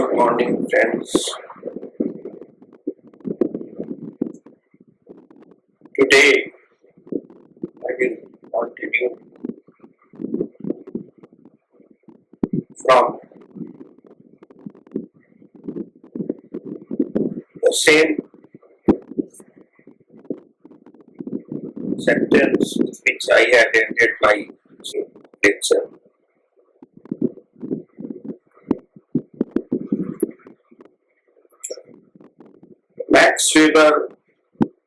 Good morning, friends. Today I will continue from the same sentence with which I had ended my lecture. Max Weber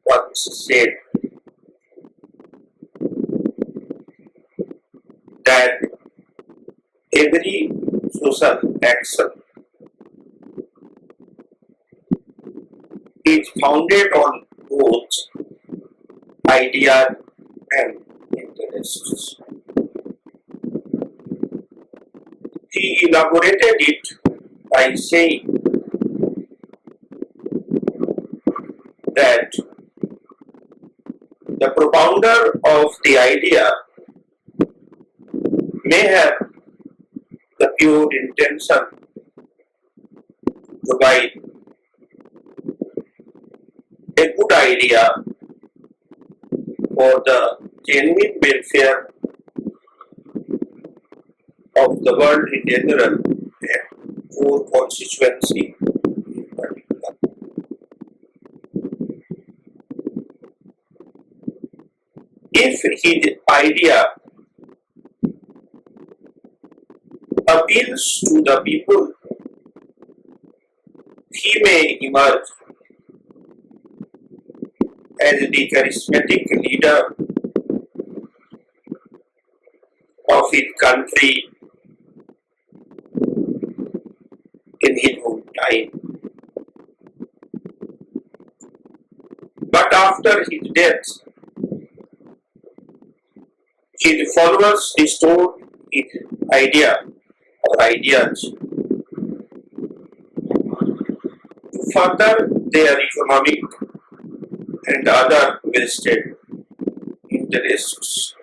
once said that every social action is founded on both ideas and interests. He elaborated it by saying that the propounder of the idea may have the pure intention to provide a good idea for the genuine welfare of the world in general and for constituency in particular. If his idea appeals to the people, he may emerge as the charismatic leader of his country in his own time. But after his death, his followers restored his idea or ideas to further their economic and other vested interests.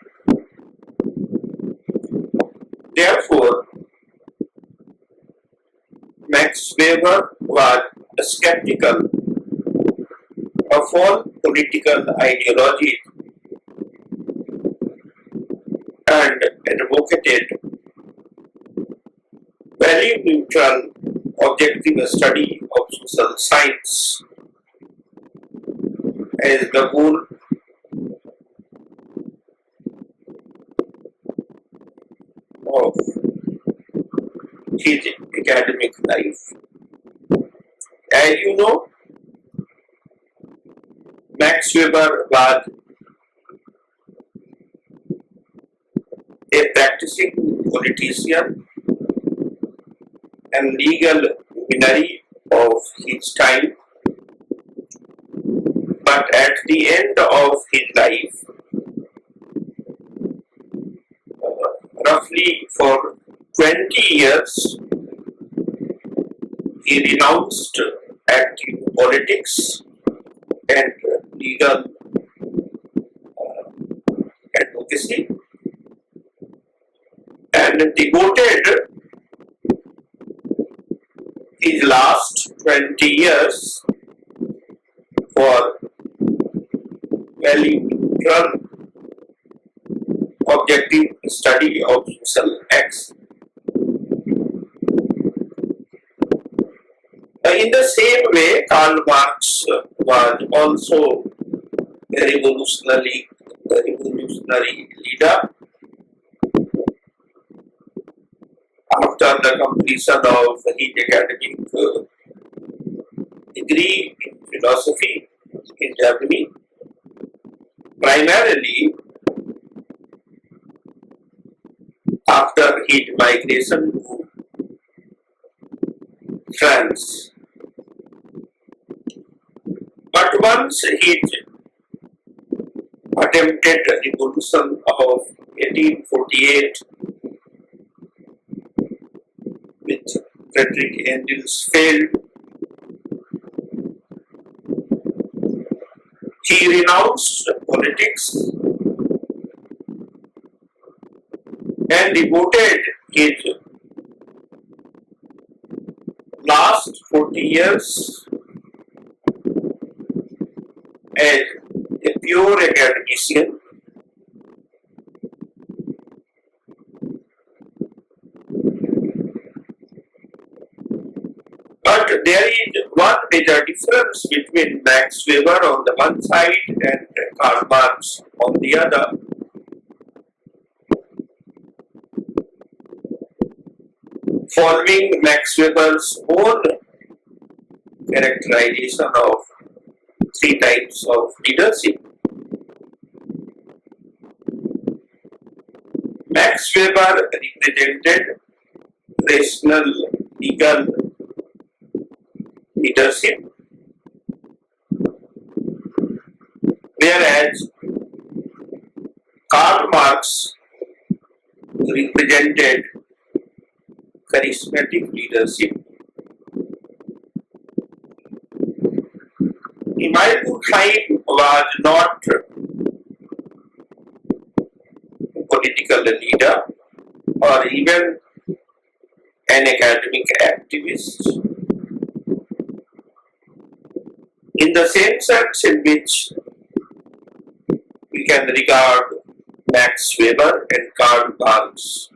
Therefore, Max Weber was skeptical of all political ideologies and advocated value-neutral objective study of social science as the goal of his academic life. As you know, Max Weber was a practicing politician and legal luminary of his time, but at the end of his life, roughly for 20 years, he renounced active politics and legal advocacy and devoted his last 20 years for value-neutral objective study of social acts. In the same way, Karl Marx was also a revolutionary leader. After the completion of his academic degree in philosophy in Germany, primarily after his migration to France. But once his attempted revolution of 1848 with Frederick Engels failed, he renounced politics and devoted his last last 40 years as a pure academician, but there is one major difference between Max Weber on the one side and Karl Marx on the other. Following Max Weber's own characterization of three types of leadership, Max Weber represented rational, legal leadership, whereas Karl Marx represented charismatic leadership. Emile Durkheim was not a political leader or even an academic activist, in the same sense in which we can regard Max Weber and Karl Marx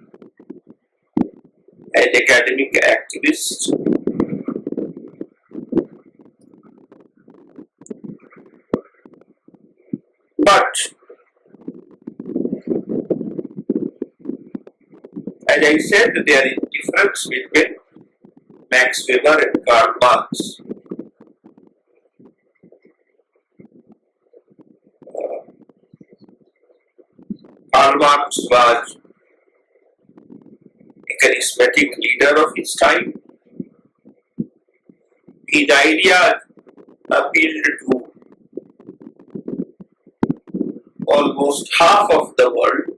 as academic activists. But as I said, there is a difference between Max Weber and Karl Marx. Karl Marx was a charismatic leader of his time. His ideas appealed to almost half of the world,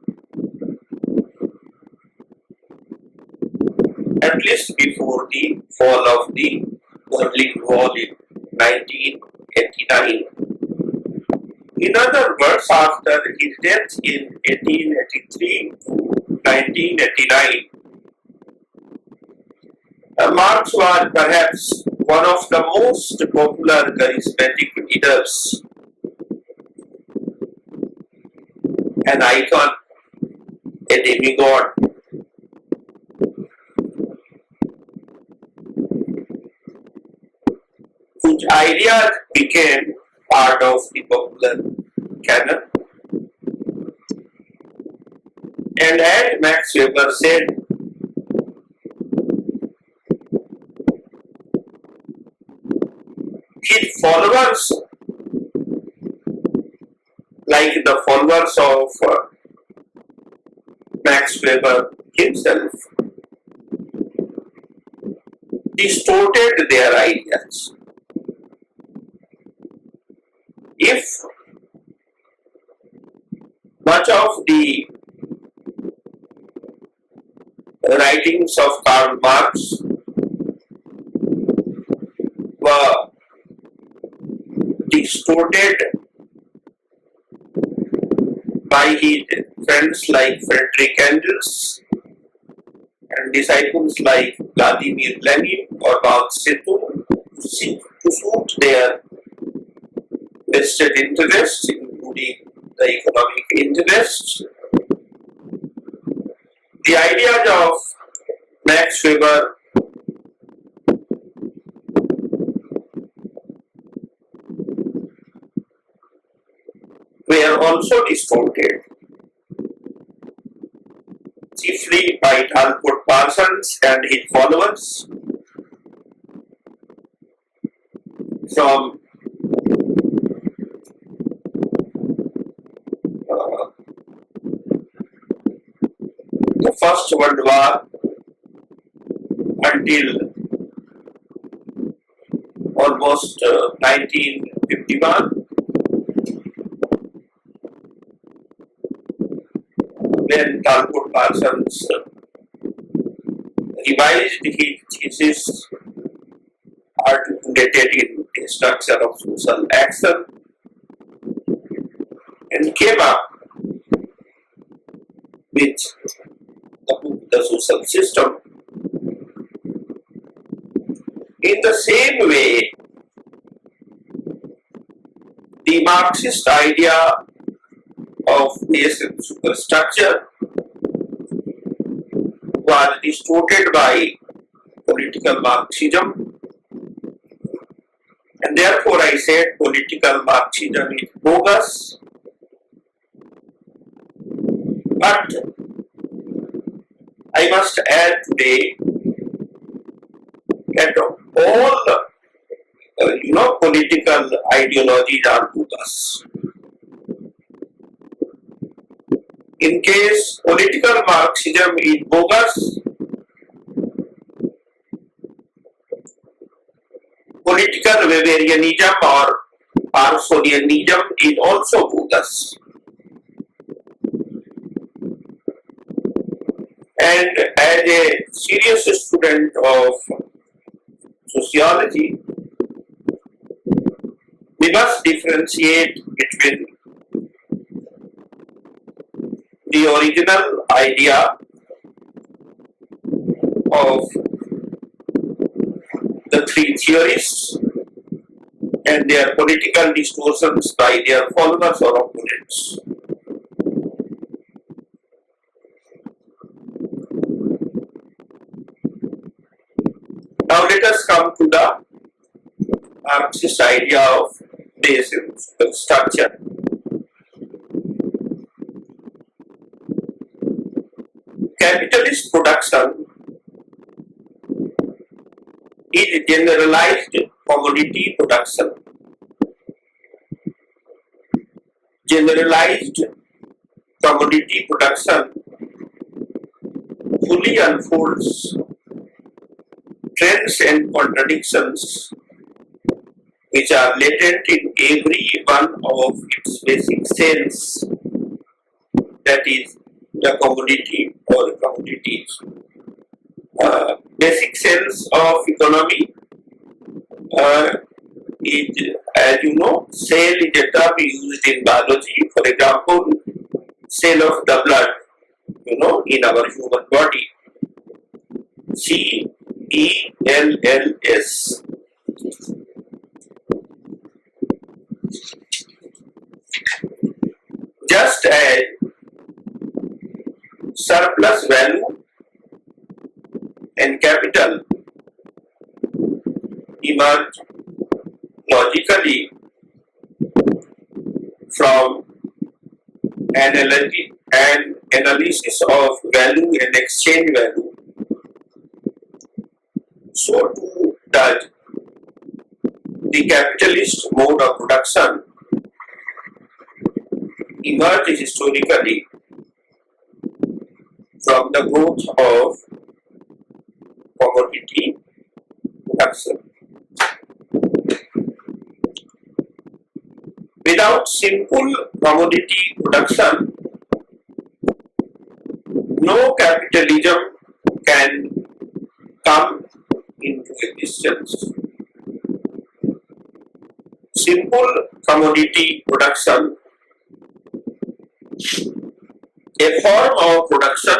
at least before the fall of the Berlin Wall in 1989. In other words, after his death in 1883 to 1989, Marx was perhaps one of the most popular charismatic leaders, an icon, a demigod. Whose ideas became part of the popular canon. And as Max Weber said, his followers, like the followers of Max Weber himself, distorted their ideas. If much of the writings of Karl Marx were distorted by his friends like Friedrich Engels and disciples like Vladimir Lenin or Mao Zedong to suit their vested interests, including the economic interests, the ideas of Max Weber were also distorted, chiefly by Dalford Parsons and his followers from the First World War until almost 1951, when Dalford Parsons revised his thesis articulated in the structure of social action and came up with the book The Social System. In the same way, the Marxist idea of base and superstructure was distorted by political Marxism, and therefore I said political Marxism is bogus. But I must add today that all political ideologies are bogus. In case political Marxism is bogus, political Weberianism or Parsonianism is also bogus. And as a serious student of sociology, we must differentiate between the original idea of the three theorists and their political distortions by their followers or opponents. Now let us come to the Marxist idea of base and superstructure. Capitalist production is generalized commodity production. Generalized commodity production fully unfolds trends and contradictions which are latent in every one of its basic cells, that is, the commodity or commodities. Basic cells of economy is, as you know, cell is a term used in biology. For example, cell of the blood, in our human body. cells. Just as surplus value and capital emerge logically from analysis of value and exchange value, so too does the capitalist mode of production emerge historically from the growth of commodity production. Without simple commodity production, no capitalism can come into existence. Simple commodity production, a form of production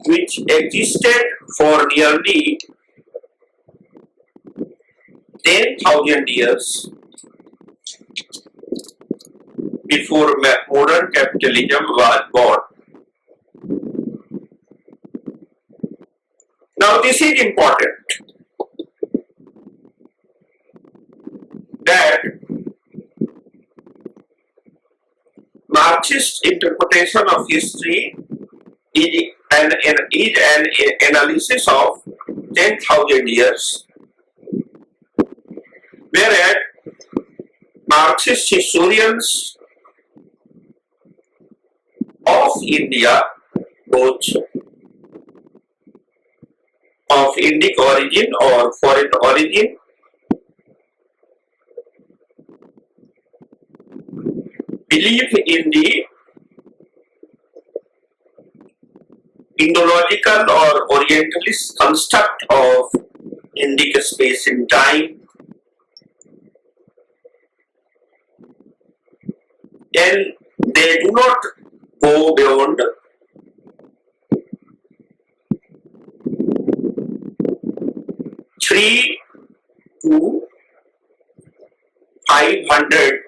which existed for nearly 10,000 years before modern capitalism was born. Now this is important, that Marxist interpretation of history is an analysis of 10,000 years, whereas Marxist historians of India, both of Indic origin or foreign origin, believe in the Indological or Orientalist construct of Indic space and time, and they do not go beyond 3 to 500,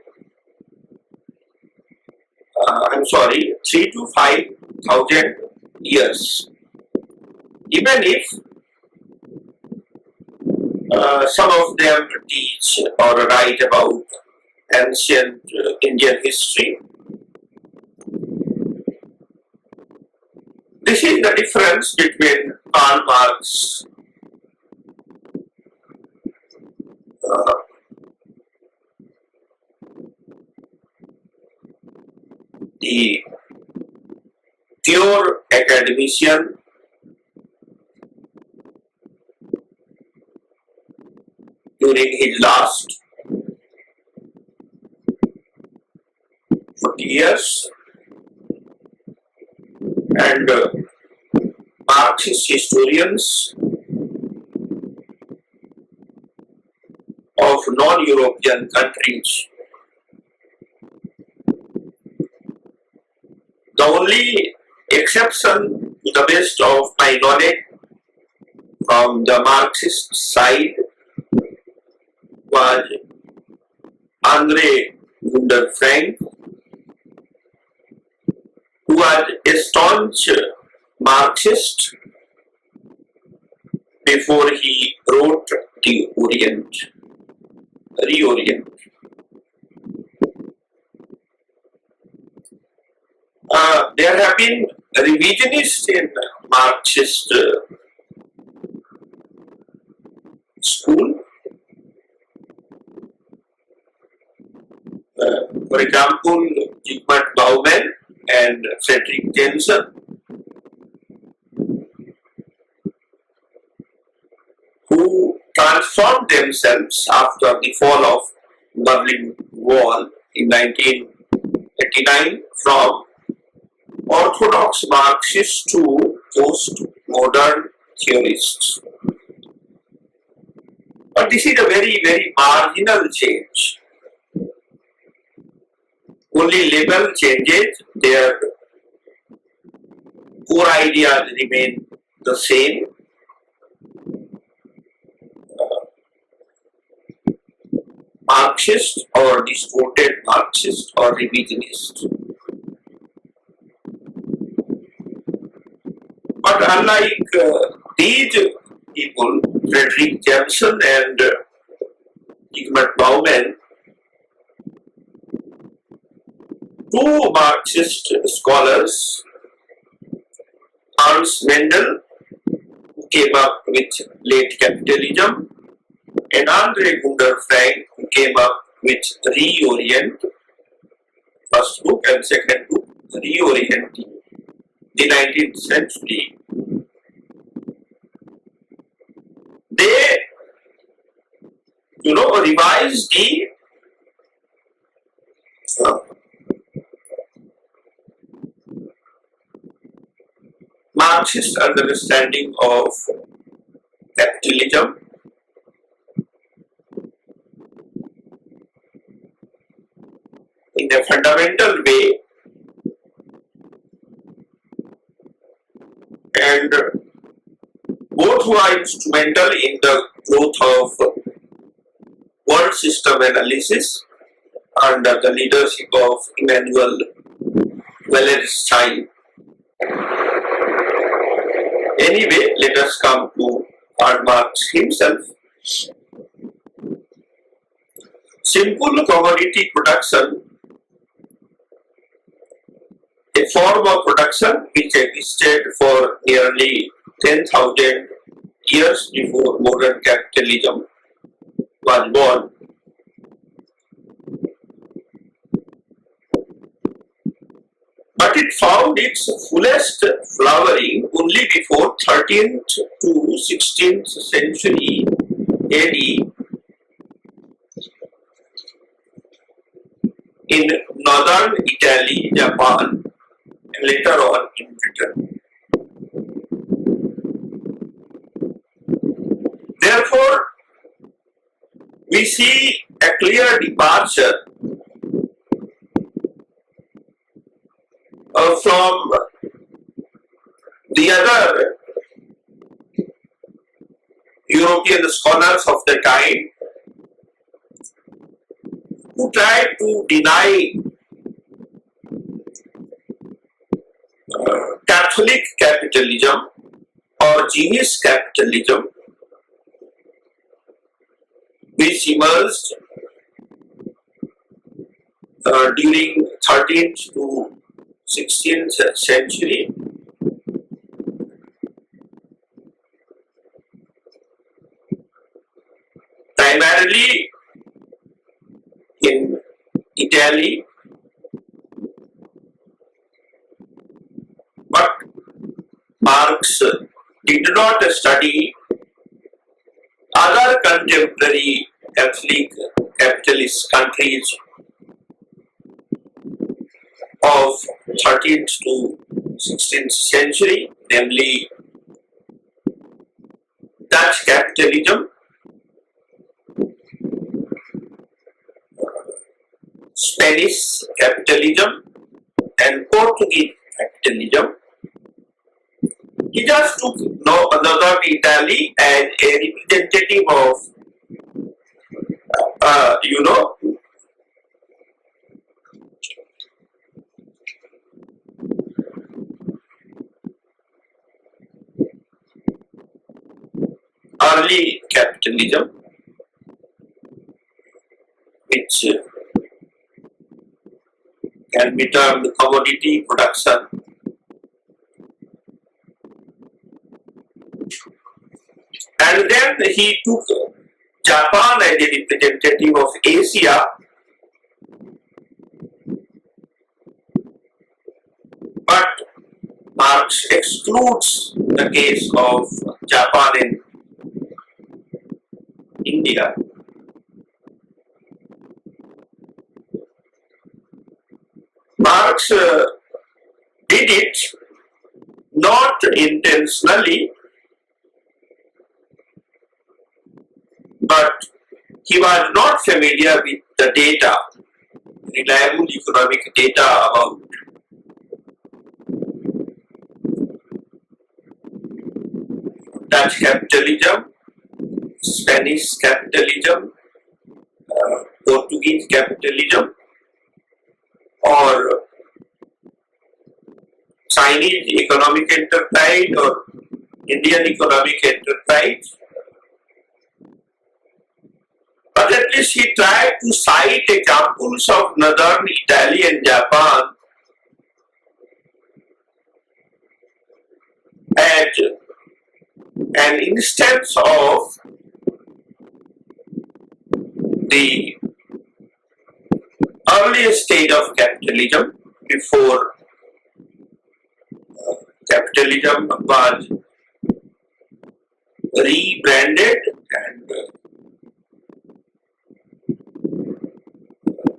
3 to 5,000 years. Even if some of them teach or write about ancient Indian history, this is the difference between Karl Marx, the pure academician, during his last 40 years, and Marxist historians of non-European countries. The only exception, to the best of my knowledge, from the Marxist side was Andre Gunder Frank, who was a staunch Marxist before he wrote the Reorient. There have been revisionists in Marxist school. For example, Zygmunt Bauman and Friedrich Jensen, who transformed themselves after the fall of Berlin Wall in 1989 from orthodox Marxists to post-modern theorists. But this is a very, very marginal change. Only label changes, their core ideas remain the same. Marxist or distorted Marxist or revisionist. But unlike these people, Friedrich Jensen and Zygmunt Bauman, two Marxist scholars, Hans Mendel, who came up with late capitalism, and Andre Gunder Frank, who came up with Reorient, first book and second book, Reorienting the 19th century. They, revised the Marxist understanding of capitalism in a fundamental way, and both were instrumental in the growth of world system analysis under the leadership of Immanuel Wallerstein. Anyway, let us come to Karl Marx himself. Simple commodity production, a form of production which existed for nearly 10,000 years before modern capitalism was born. But it found its fullest flowering only before 13th to 16th century AD in northern Italy, Japan, and later on in Britain. Therefore, we see a clear departure from the other European scholars of the time who tried to deny Catholic capitalism or Jewish capitalism, which emerged during 13th to 16th century. Primarily in Italy, but Marx did not study other contemporary Catholic capitalist countries of 13th to 16th century, namely Dutch capitalism, Spanish capitalism, and Portuguese capitalism. He just took Northern Italy as a representative of, early capitalism, which can be termed commodity production. And then he took Japan as a representative of Asia, but Marx excludes the case of Japan and India. Marx did it not intentionally, but he was not familiar with the data, reliable economic data about Dutch capitalism, Spanish capitalism, Portuguese capitalism, or Chinese economic enterprise or Indian economic enterprise. But at least he tried to cite examples of northern Italy and Japan as an instance of the earliest stage of capitalism before capitalism was rebranded and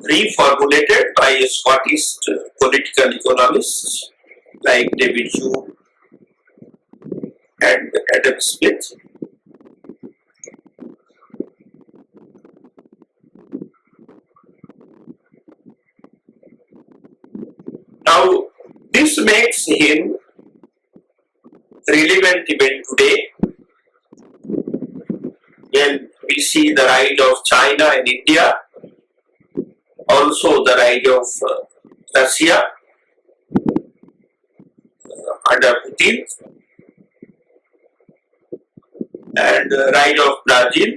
reformulated by Scottish political economists like David Hume and Adam Smith. Now, this makes him relevant even today when we see the rise of China and India, also the rise of Russia under Putin, and rise of Brazil.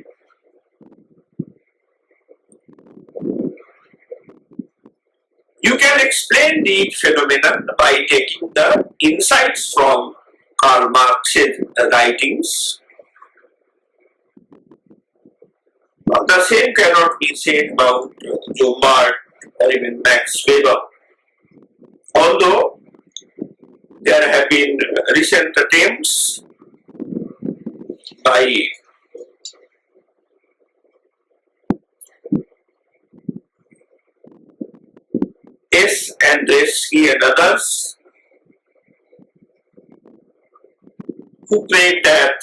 You can explain these phenomena by taking the insights from Karl Marx's writings. The same cannot be said about John Marx or even Max Weber. Although there have been recent attempts by S. and Resky and others who claim that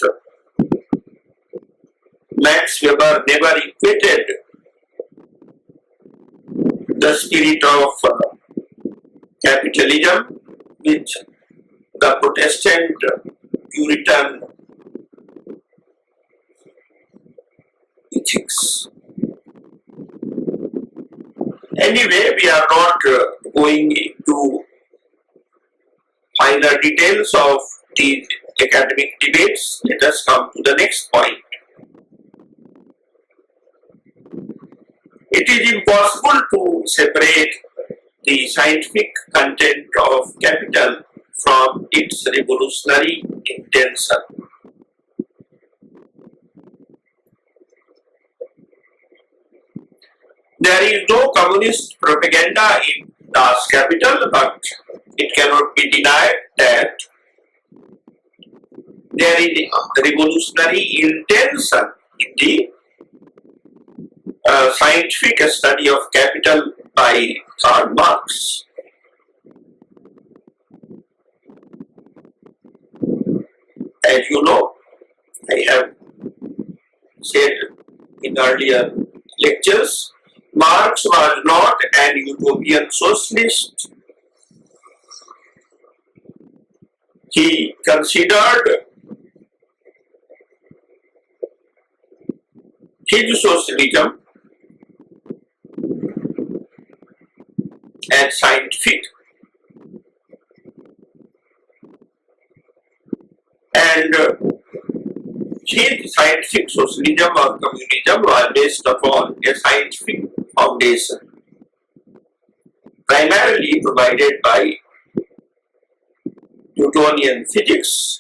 Max Weber never equated the spirit of capitalism with the Protestant Puritan ethics. Anyway, we are not going into finer details of these academic debates. Let us come to the next point. It is impossible to separate the scientific content of Capital from its revolutionary intention. There is no communist propaganda in Das Kapital, but it cannot be denied that there is a revolutionary intention in the scientific study of capital by Karl Marx. As you know, I have said in earlier lectures, Marx was not an utopian socialist. He considered his socialism as scientific, and his scientific socialism or communism was based upon a scientific foundation, primarily provided by Newtonian physics.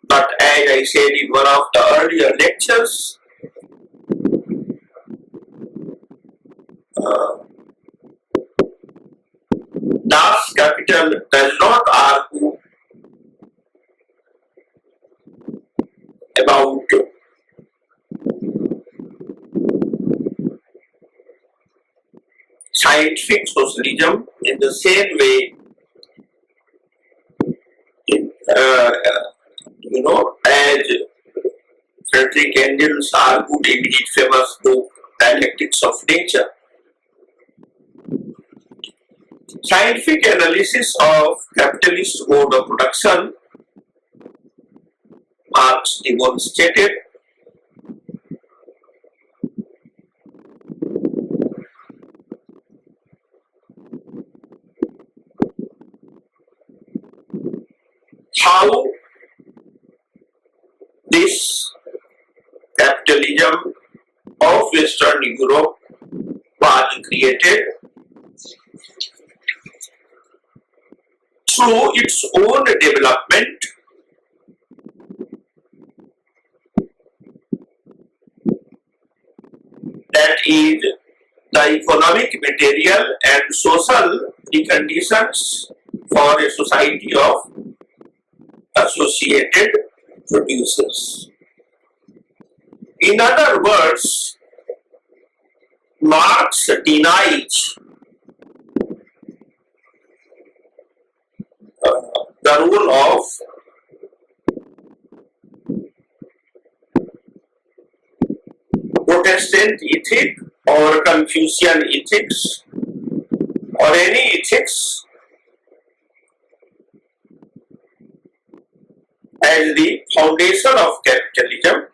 But as I said in one of the earlier lectures, Das Kapital does not argue about scientific socialism in the same way, as Frederick Engels argued in his famous book Dialectics of Nature. Scientific analysis of capitalist mode of production, Marx demonstrated, how this capitalism of Western Europe was created through its own development, that is, the economic, material and social preconditions for a society of associated producers. In other words, Marx denies the role of Protestant ethic or Confucian ethics or any ethics as the foundation of capitalism.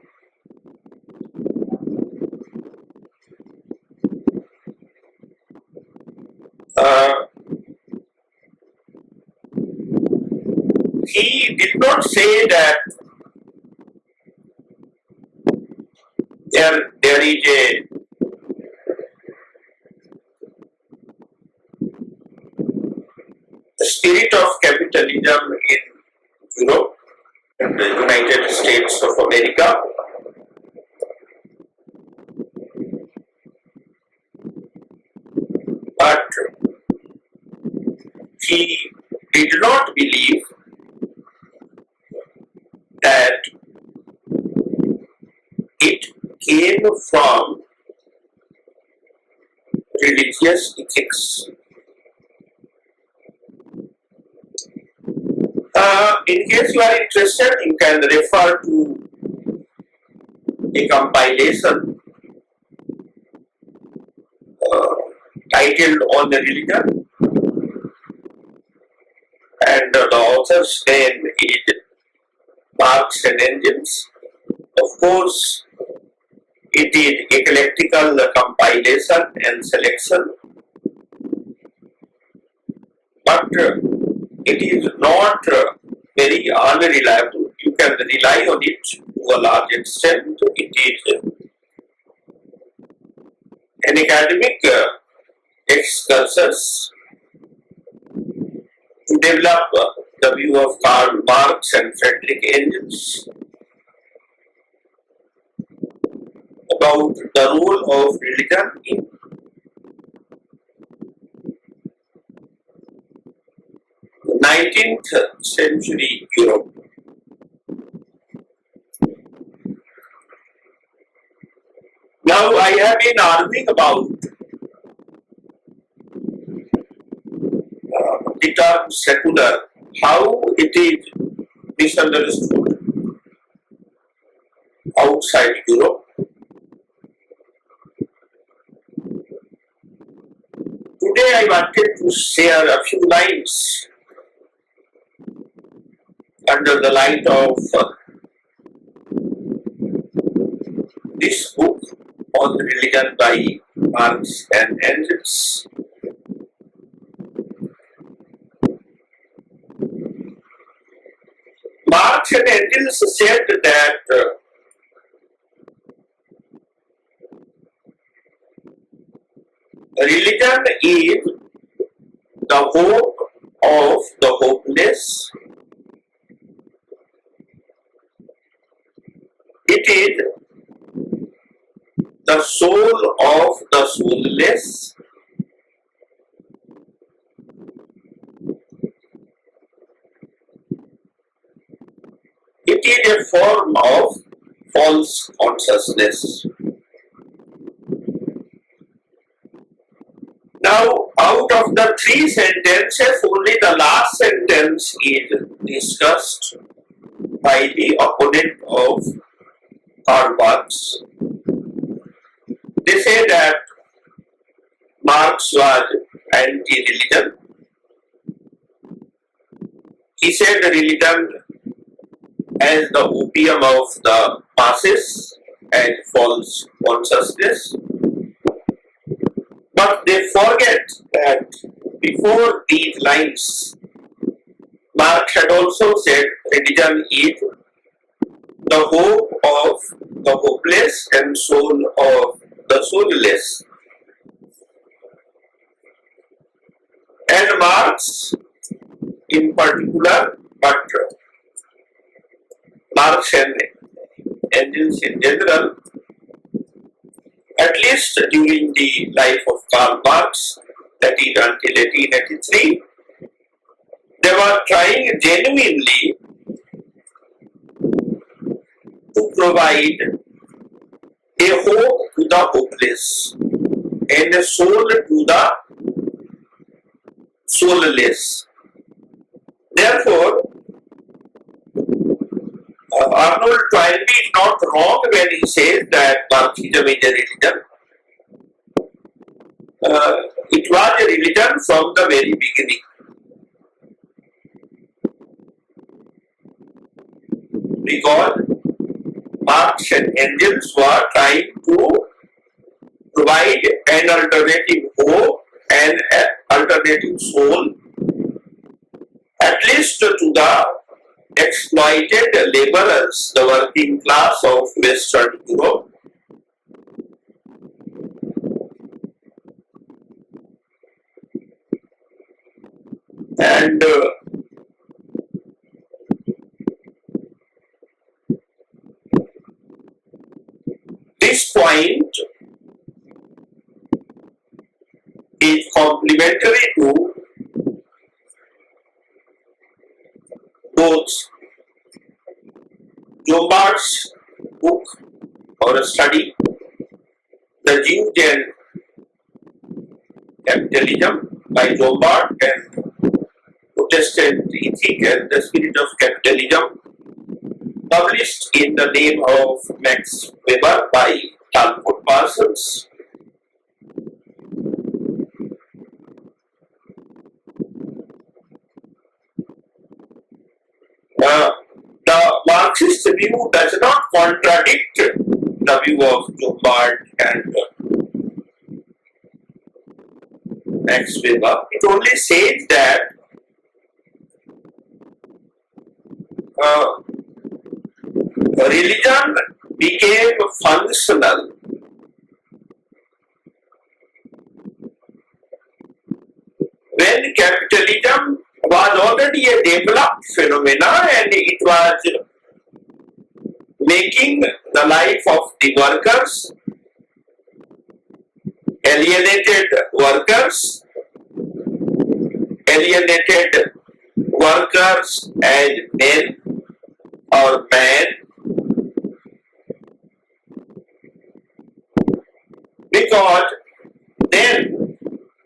He did not say that there is a spirit of capitalism in Europe and the United States of America. But he did not believe that it came from religious ethics. In case you are interested, you can refer to a compilation titled On the Religion, and the author's name is Marx and Engels, Of course, it is eclectical compilation and selection, but it is not very unreliable. You can rely on it to a large extent. It is an academic excursus to develop the view of Karl Marx and Friedrich Engels about the role of religion in 19th century Europe. Now I have been arguing about the term secular, how it is misunderstood outside Europe. Today I wanted to share a few lines under the light of this book on religion by Marx and Engels. Marx and Engels said that religion is the hope of the hopeless. It is the soul of the soulless. It is a form of false consciousness. Now, out of the three sentences, only the last sentence is discussed by the opponent of Karl Marx. They say that Marx was anti-religion. He said religion as the opium of the masses and false consciousness. But they forget that before these lines, Marx had also said religion is the hope of the hopeless and soul of the soulless. And Marx in particular, but Marx and Engels in general, at least during the life of Karl Marx, that is until 1883, they were trying genuinely to provide a hope to the hopeless and a soul to the soulless. Therefore, Arnold Toynbee is not wrong when he says that Marxism is a religion. It was a religion from the very beginning. Because Marx and Engels were trying to provide an alternative hope and an alternative soul, at least to the exploited laborers, the working class of Western Europe. And this point is complementary to both Lombard's book or a study, The Jews and Capitalism by Lombard, and Protestant Ethic and the Spirit of Capitalism, published in the name of Max Weber by Talbot Parsons. The Marxist this view does not contradict the view of Lombard and Max Weber. It only says that religion became functional when capitalism was already a developed phenomena and it was making the life of the workers, alienated workers as men or man, because then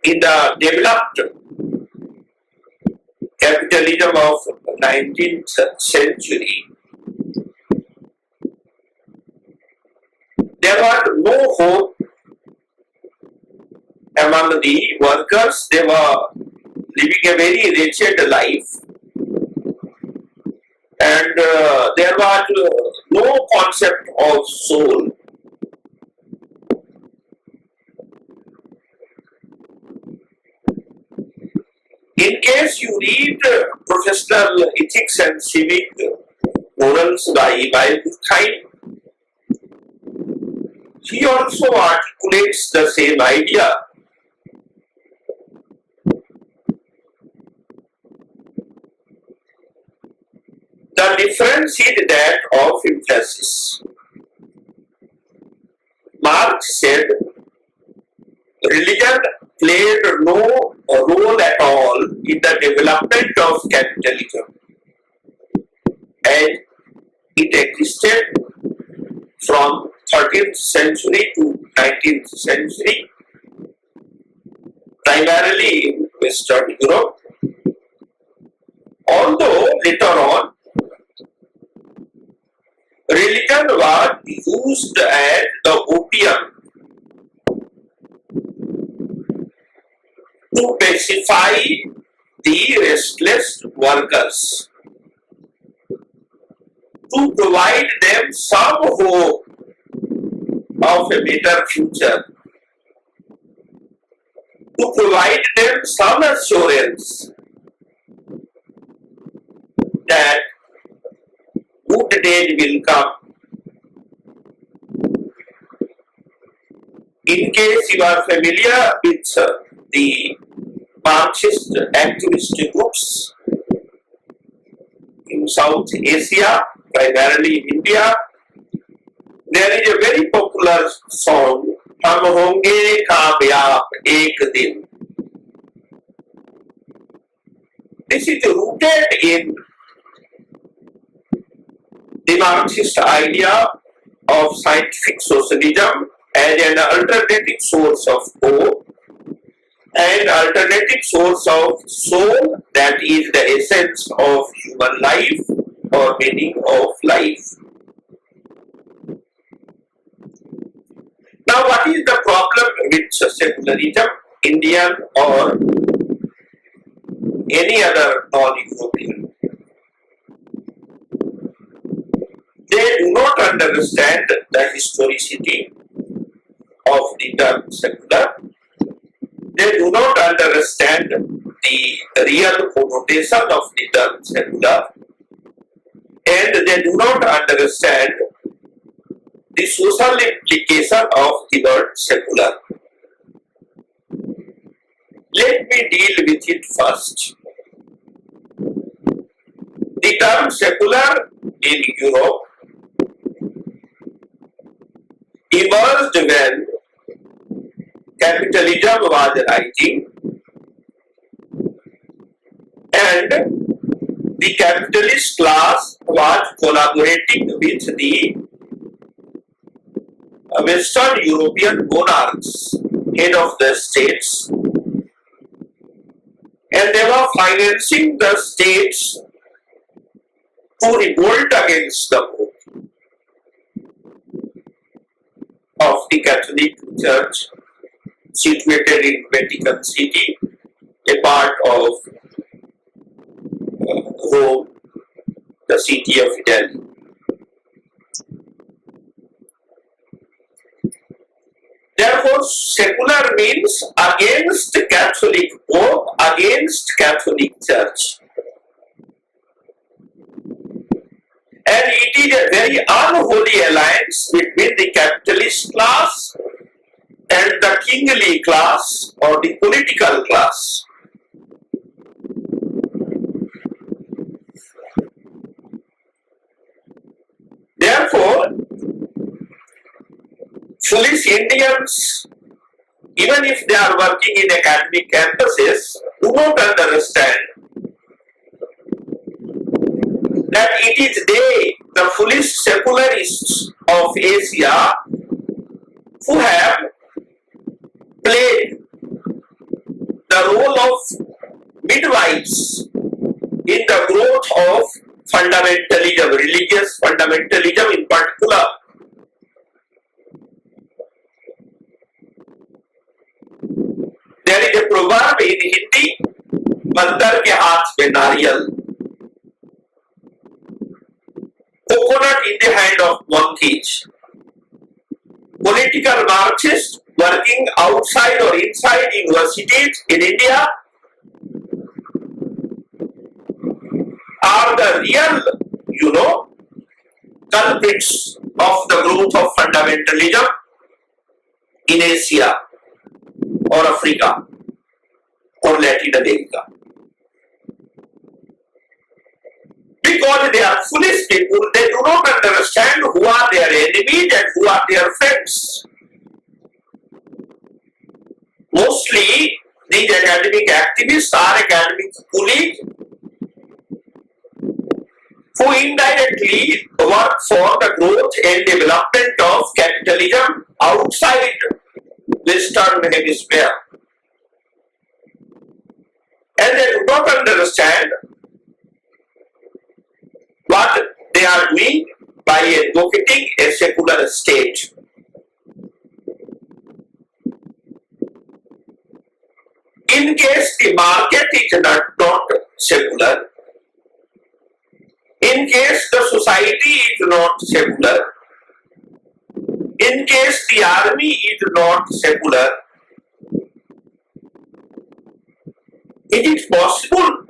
in the developed capitalism of 19th century, there was no hope among the workers. They were living a very wretched life, and there was no concept of soul. In case you read Professional Ethics and Civic Morals by Durkheim, he also articulates the same idea. The difference is that of emphasis. Marx said religion played no role at all in the development of capitalism, as it existed from 13th century to 19th century, primarily in Western Europe, although later on religion was used as the opium to pacify the restless workers, to provide them some hope of a better future, to provide them some assurance that good days will come. In case you are familiar with the Marxist activist groups in South Asia, primarily in India, there is a very popular song, "Hum honge kamyab ek din." This is rooted in the Marxist idea of scientific socialism as an alternative source of hope and alternative source of soul, that is the essence of human life or meaning of life. Now, what is the problem with secularism, Indian or any other non-European? They do not understand the historicity of the term secular. They do not understand the real connotation of the term secular, and they do not understand the social implication of the word secular. Let me deal with it first. The term secular in Europe emerged when capitalism was rising and the capitalist class was collaborating with the Western European monarchs, head of the states, and they were financing the states to revolt against the Pope of the Catholic Church situated in Vatican City, a part of Rome, the city of Italy. Therefore, secular means against Catholic Pope, against Catholic Church. And it is a very unholy alliance between the capitalist class and the kingly class or the political class. Therefore, foolish Indians, even if they are working in academic campuses, do not understand that it is they, the foolish secularists of Asia, who have played the role of midwives in the growth of fundamentalism, religious fundamentalism in particular. There is a proverb in Hindi, बंदर के हाथ में नारियल, coconut in the hand of monkeys. Political Marxists working outside or inside universities in India are the real, culprits of the growth of fundamentalism in Asia or Africa or Latin America. Because they are foolish people, they do not understand who are their enemies and who are their friends. Mostly, these academic activists are academic colleagues who indirectly work for the growth and development of capitalism outside Western Hemisphere. And they do not understand what they are doing by advocating a secular state. In case the market is not secular, in case the society is not secular, in case the army is not secular, is it possible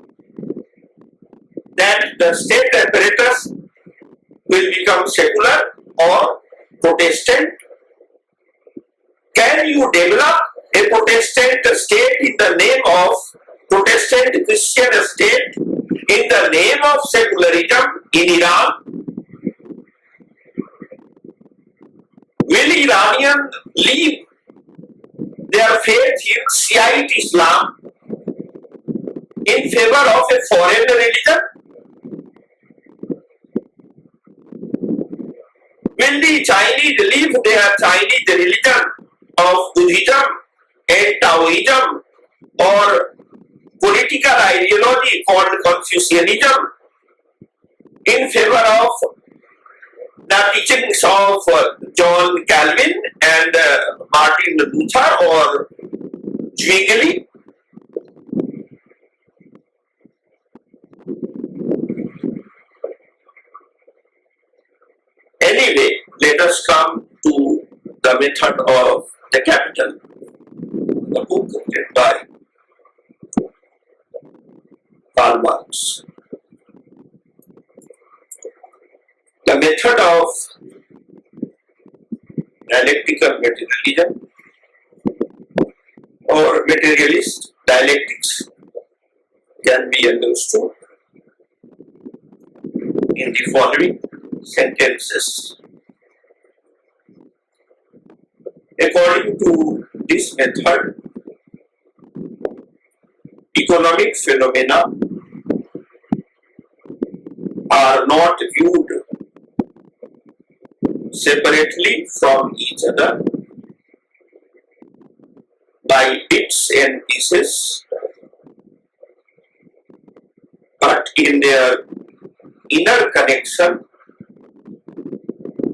that the state apparatus will become secular or Protestant? Can you develop a Protestant state in the name of Protestant Christian state in the name of secularism in Iran? Will Iranians leave their faith in Shiite Islam in favor of a foreign religion? Will the Chinese leave their Chinese religion of Buddhism and Taoism or political ideology called Confucianism in favor of the teachings of John Calvin and Martin Luther or Zwingli? Anyway, let us come to the method of the capital, the book written by Karl Marx. The method of dialectical materialism or materialist dialectics can be understood in the following sentences. According to this method, economic phenomena are not viewed separately from each other by bits and pieces, but in their inner connection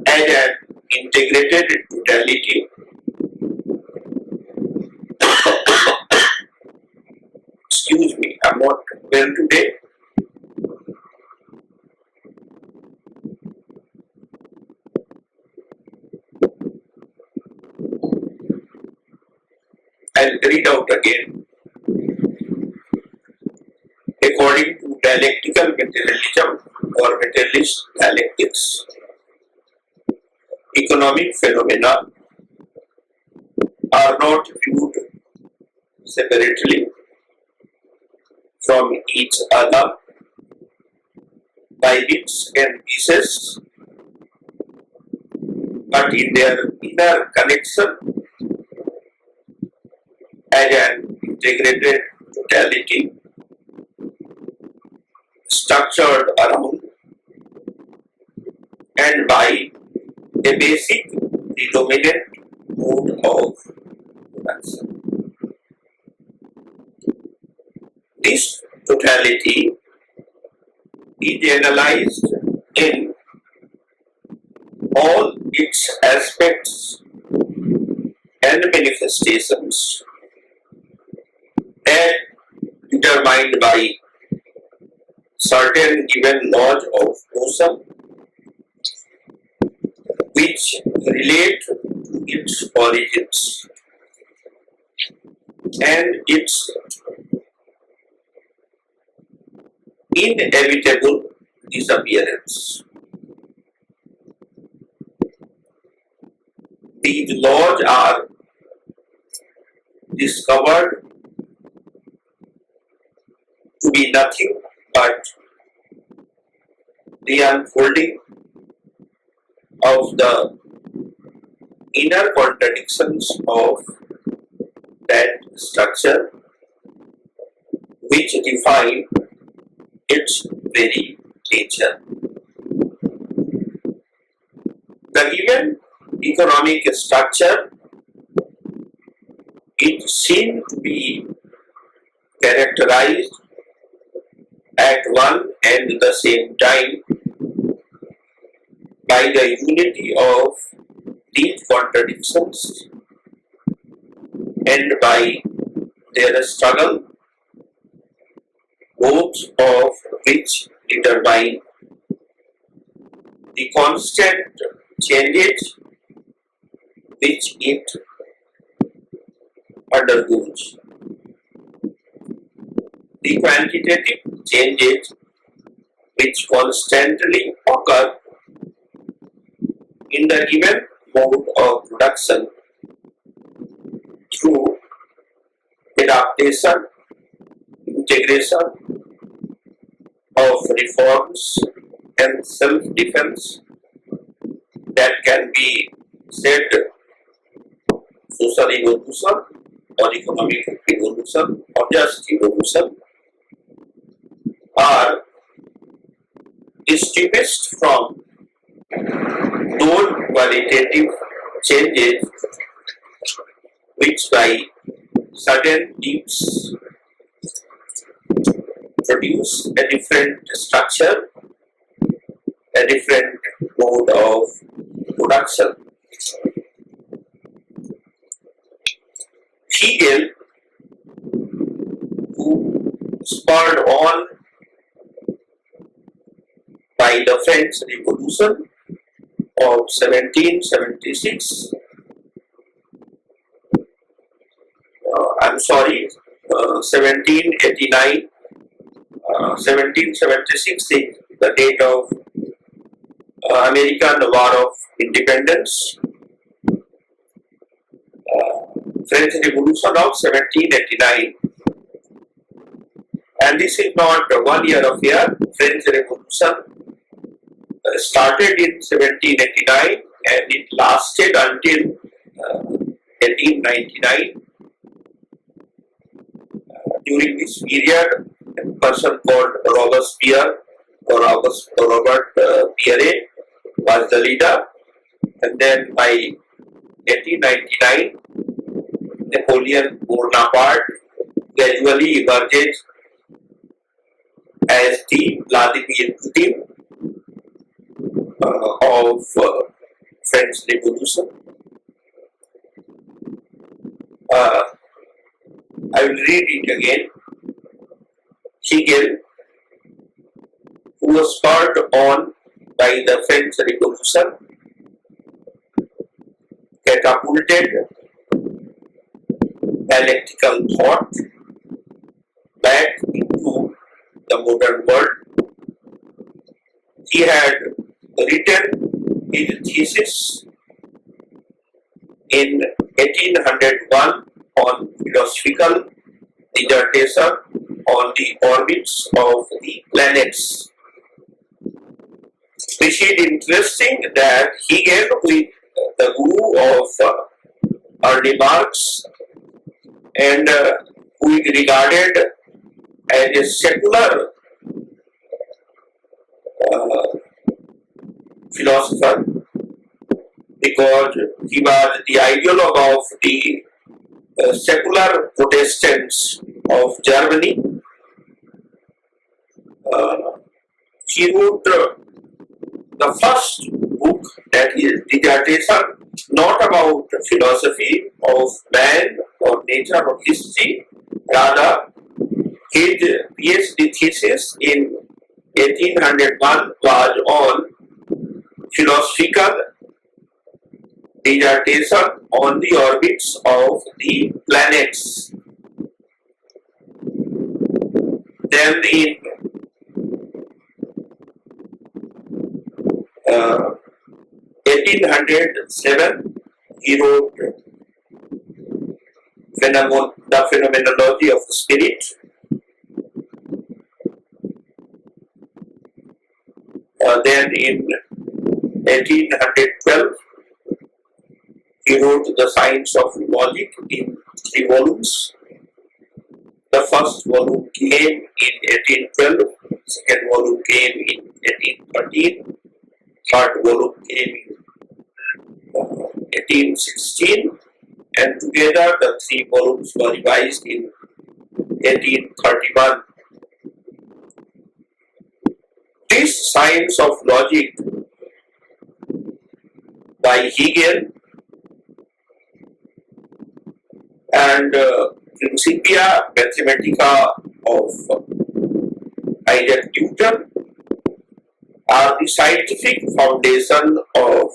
as an integrated totality. Excuse me, I'm not well today. I'll read out again. According to dialectical materialism or materialist dialectics, economic phenomena are not viewed separately from each other by bits and pieces, but in their inner connection as an integrated totality structured around and by a basic predominant mode of production. This totality is analyzed in all its aspects and manifestations and determined by certain given laws of motion which relate to its origins and its inevitable disappearance. These laws are discovered to be nothing but the unfolding of the inner contradictions of that structure which define its very nature. The given economic structure is seen to be characterized at one and the same time by the unity of these contradictions and by their struggle, both of which determine the constant changes which it undergoes. The quantitative changes which constantly occur in the given mode of production through adaptation, integration of reforms and self-defense that can be said social evolution or economic evolution or just evolution are distinguished from those qualitative changes which by sudden leaps produce a different structure, a different mode of production. Hegel, who spurred on by the French Revolution of 1776, 1789, 1776 is the date of American War of Independence. French Revolution of 1789, and this is not a 1 year affair. French Revolution started in 1789 and it lasted until 1899. During this period, a person called Robespierre or Robert Pierre was the leader, and then by 1899, Napoleon Bonaparte gradually emerged as the Vladimir Putin of French Revolution. I will read it again. Hegel, who was spurred on by the French Revolution, catapulted dialectical thought back into the modern world. He had written his thesis in 1801 on philosophical dissertation on the orbits of the planets, which is interesting that Hegel, with the guru of early Marx and who is regarded as a secular philosopher, because he was the ideologue of the secular Protestants of Germany. He wrote the first book, that is dissertation, not about philosophy of man or nature or history. Rather, his PhD thesis in 1801 was on philosophical dissertation on the orbits of the planets. Then in 1807, he wrote the phenomenology of the spirit. Then in 1812, he wrote the Science of Logic in 3 volumes. The first volume came in 1812, second volume came in 1813, third volume came in 1816, and together the 3 volumes were revised in 1831. This Science of Logic by Hegel and Principia Mathematica of Isaac Newton are the scientific foundation of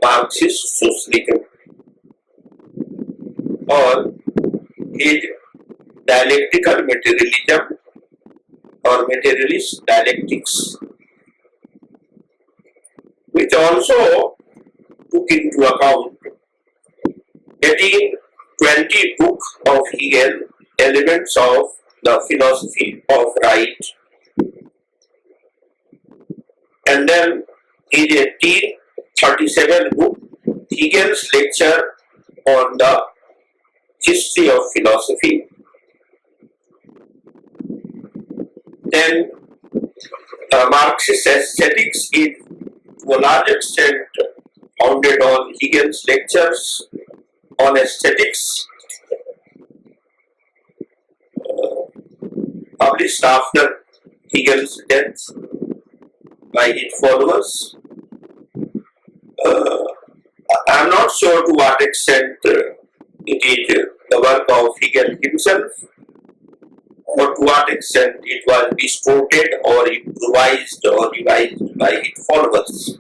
Marxist socialism, or his dialectical materialism or materialist dialectics, which also took into account 1820 book of Hegel, Elements of the Philosophy of Right, and then in 1837 book, Hegel's lecture on the history of philosophy. Then Marxist aesthetics is to a large extent founded on Hegel's lectures on aesthetics, published after Hegel's death by his followers. I am not sure to what extent it is the work of Hegel himself, or to what extent it was distorted or improvised or revised by his followers.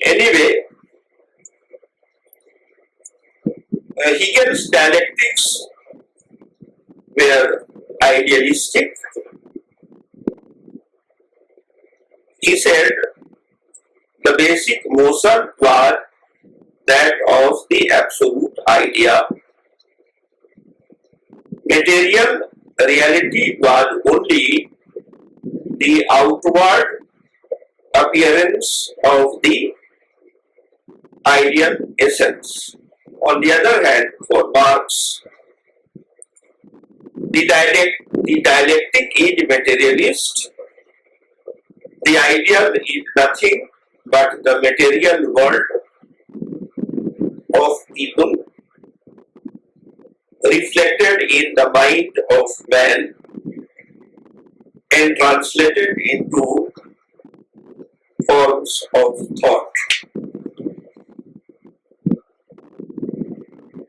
Anyway, Hegel's dialectics were idealistic. He said the basic motion was that of the absolute idea. Material reality was only the outward appearance of the ideal essence. On the other hand, for Marx, the dialectic is materialist. The ideal is nothing but the material world of people reflected in the mind of man and translated into forms of thought.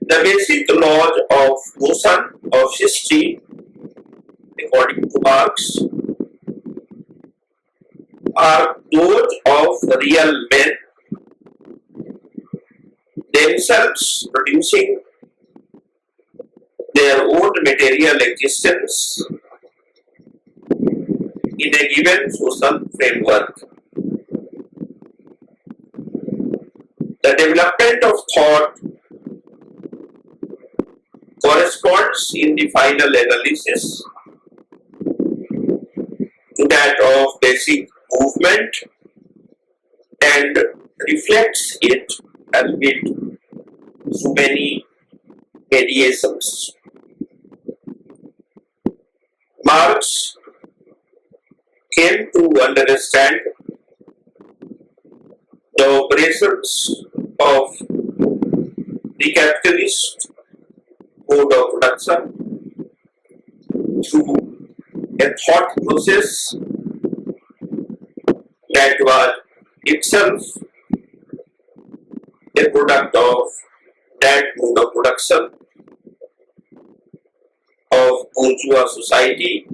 The basic laws of motion of history, according to Marx, are those of real men. themselves producing their own material existence in a given social framework. The development of thought corresponds in the final analysis to that of basic movement and reflects it albeit through many mediations. Marx came to understand the operations of the capitalist mode of production through a thought process that was itself a product of that mode of production of bourgeois society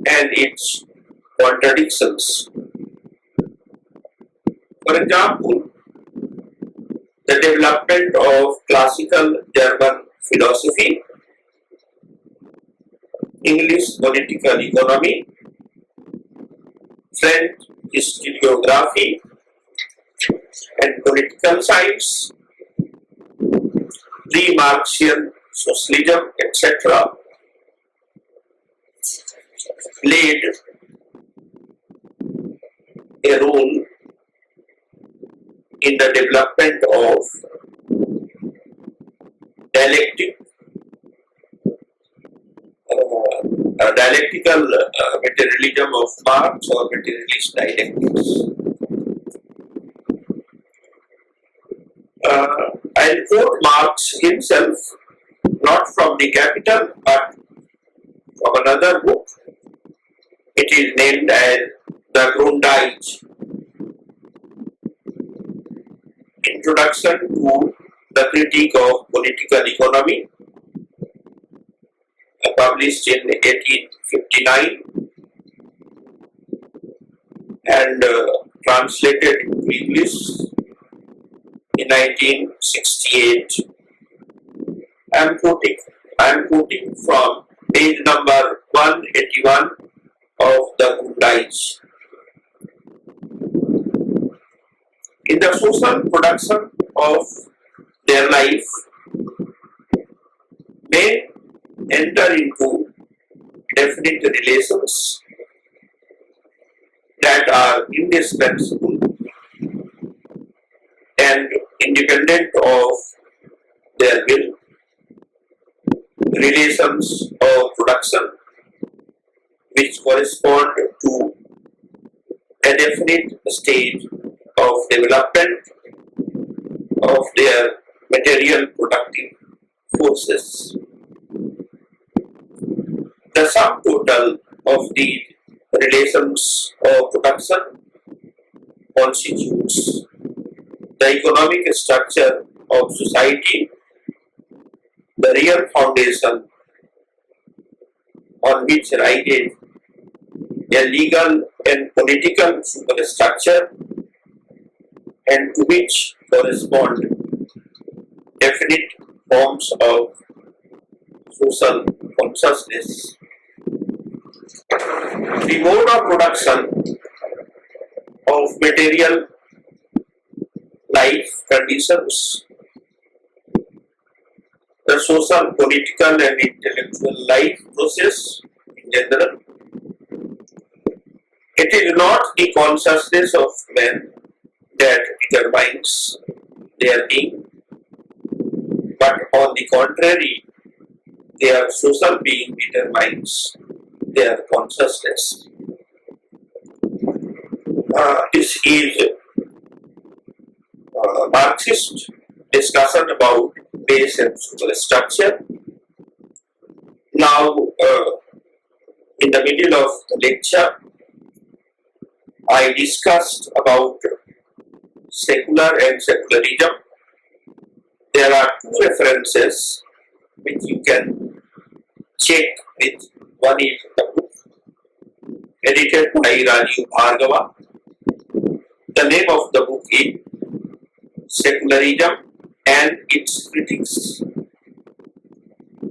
and its contradictions. For example, the development of classical German philosophy, English political economy, French historiography and political science, pre-Marxian socialism, etc., played a role in the development of dialectical materialism of Marx or materialist dialectics. I'll quote Marx himself, not from the Capital, but from another book. It is named as The Grundige, Introduction to the Critique of Political Economy, published in 1859 and translated into English in 1968. I am quoting from page number 181 of the Grundige. In the social production of their life, men enter into definite relations that are indispensable and independent of their will, relations of production which correspond to a definite stage of development of their material productive forces. The sum total of the relations of production constitutes the economic structure of society, the real foundation on which rises a legal and political superstructure and to which correspond definite forms of social consciousness. The mode of production of material life conditions the social, political and intellectual life process in general. It is not the consciousness of man that determines their being, but on the contrary, their social being determines their consciousness. This is Marxist discussion about base and superstructure. Now, in the middle of the lecture, I discussed about secular and secularism. There are two references which you can check with. One is the book edited by Rajiv Bhargava. The name of the book is secularism and its critics.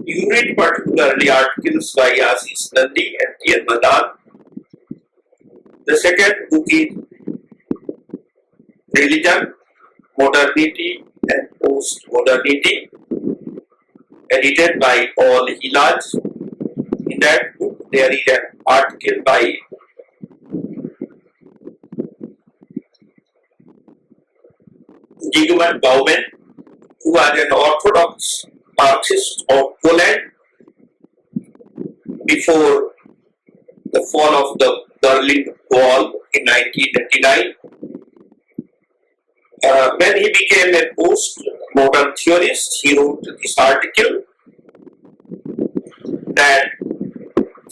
You read particularly articles by Ashish Nandi and T.N. Madan. The second book is Religion, Modernity and Post-Modernity, edited by Paul Hilaj. In that book, there is an article by Zygmunt Bauman, who was an Orthodox Marxist of Poland before the fall of the Berlin Wall in 1989. When he became a post-modern theorist, he wrote this article that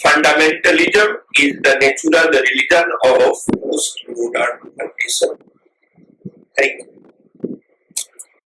fundamentalism is the natural religion of post-modern condition. Thank you.